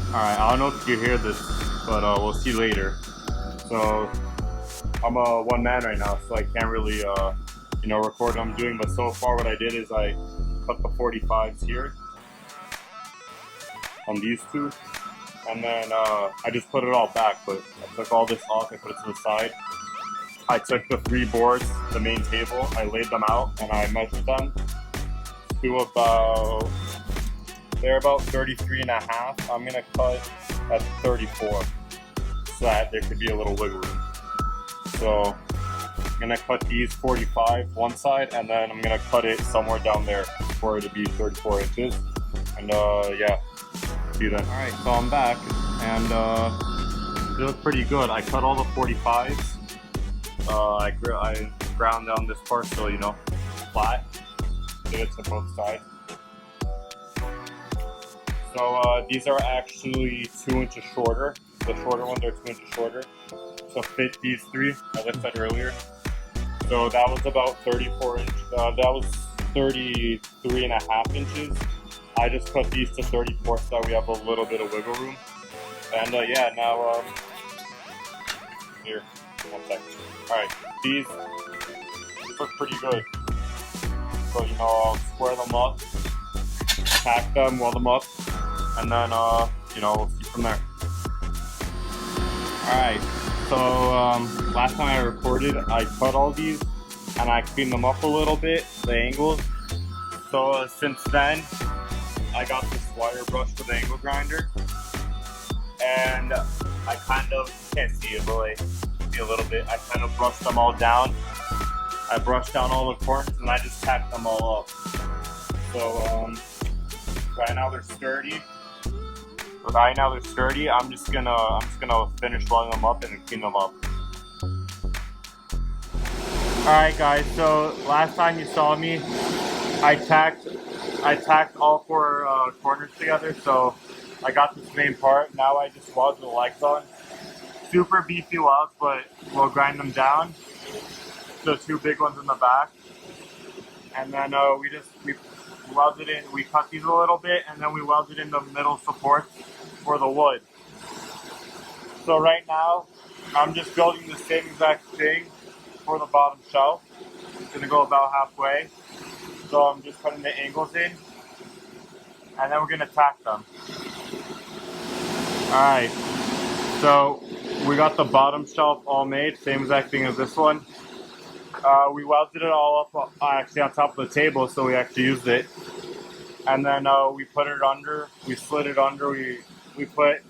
Alright, I don't know if you hear this, but we'll see later. So, I'm a one man right now, so I can't really, record what I'm doing. But so far, what I did is I cut the 45s here on these two, and then I just put it all back. But I took all this off, I put it to the side. I took the three boards, the main table, I laid them out, and I measured them to they're about 33 and a half. I'm gonna cut at 34 so that there could be a little wiggle room. So I'm gonna cut these 45 one side, and then I'm gonna cut it somewhere down there for it to be 34 inches. And yeah, see you then. Alright, so I'm back, and they look pretty good. I cut all the 45s. I ground down this part so, flat. Give it to both sides. So these are actually 2 inches shorter. The shorter ones are 2 inches shorter to fit these three, as I said earlier. So that was about 34 inches. That was 33 and a half inches. I just cut these to 34 so that we have a little bit of wiggle room. And yeah, now here, one second. All right, these look pretty good. So I'll square them up, tack them, weld them up, and then we'll see from there. Alright, so last time I recorded, I cut all these and I cleaned them up a little bit, the angles. So since then, I got this wire brush with the angle grinder, and I kind of, can't see it, but like, see a little bit, I kind of brushed them all down. I brushed down all the corners and I just tacked them all up. So right now they're sturdy. I'm just gonna finish welding them up and clean them up. Alright guys, so last time you saw me, I tacked all four corners together, so I got this main part. Now I just welded the legs on. Super beefy welds, but we'll grind them down. The two big ones in the back. And then we welded in, we cut these a little bit, and then we welded in the middle supports for the wood. So right now, I'm just building the same exact thing for the bottom shelf. It's gonna go about halfway. So I'm just putting the angles in, and then we're gonna tack them. Alright, so we got the bottom shelf all made, same exact thing as this one. We welded it all up actually on top of the table, so we actually used it. And then we put it under, we slid it under, we put,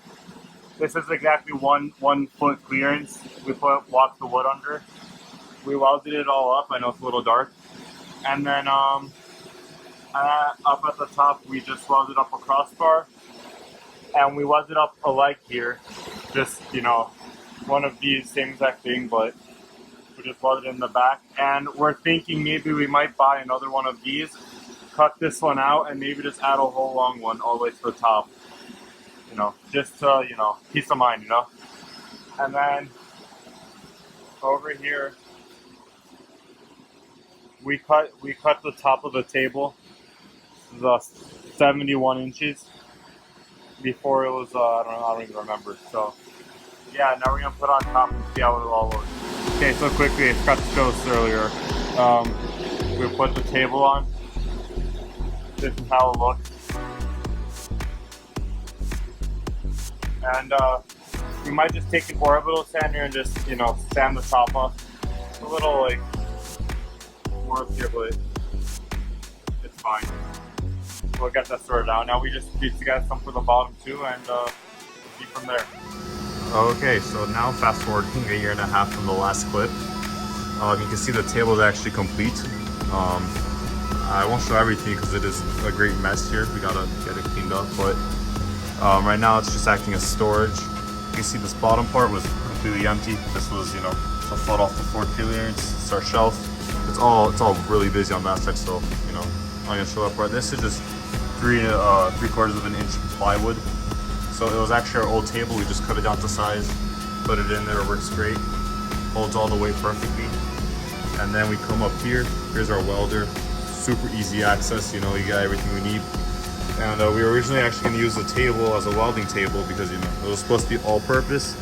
this is exactly one foot clearance. We walked the wood under. We welded it all up, I know it's a little dark. And then up at the top, we just welded up a crossbar. And we welded up a leg here, just, one of these, same exact thing, but we just welded in the back. And we're thinking maybe we might buy another one of these, cut this one out, and maybe just add a whole long one all the way to the top. Just to, peace of mind, And then over here, we cut the top of the table, the 71 inches. Before it was, I don't even remember. So, yeah, now we're gonna put on top and see how it all looks. Okay, so quickly, I forgot to show this earlier. We put the table on. This is how it looks. And we might just take an orbital sander and just, sand the top off. It's a little, work here, but it's fine. We'll get that sorted out. Now we just piece together some for the bottom too, and see from there. Okay, so now fast forwarding a year and a half from the last clip. You can see the table is actually complete. I won't show everything because it is a great mess here. We gotta get it cleaned up, but right now it's just acting as storage. You can see this bottom part was completely empty. This was, a foot off the floor clearance. It's our shelf. It's all really busy on that side, so I'm gonna show that part. This is just 3/4 of an inch plywood. So it was actually our old table. We just cut it down to size, put it in there. It works great. Holds all the way perfectly. And then we come up here. Here's our welder. Super easy access. You got everything we need. And we were originally actually going to use the table as a welding table because, you know, it was supposed to be all-purpose,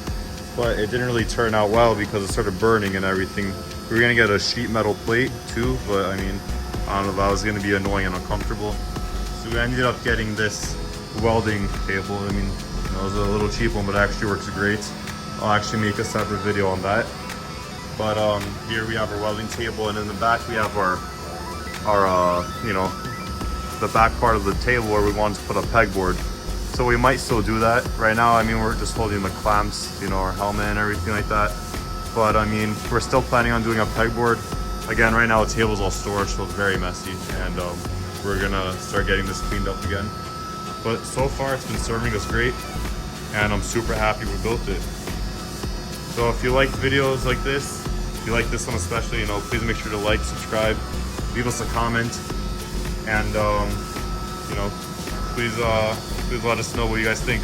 but it didn't really turn out well because it started burning and everything. We were going to get a sheet metal plate too, but I mean, I don't know, that was going to be annoying and uncomfortable. So we ended up getting this welding table. I mean, you know, it was a little cheap one, but it actually works great. I'll actually make a separate video on that. But here we have our welding table, and in the back we have our you know, the back part of the table where we want to put a pegboard. So we might still do that. Right now, I mean, we're just holding the clamps, you know, our helmet and everything like that. But I mean, we're still planning on doing a pegboard. Again, right now the table's all storage, so it's very messy, and we're gonna start getting this cleaned up again. But so far it's been serving us great, and I'm super happy we built it. So if you like videos like this, if you like this one especially, you know, please make sure to like, subscribe, leave us a comment, and you know, please let us know what you guys think.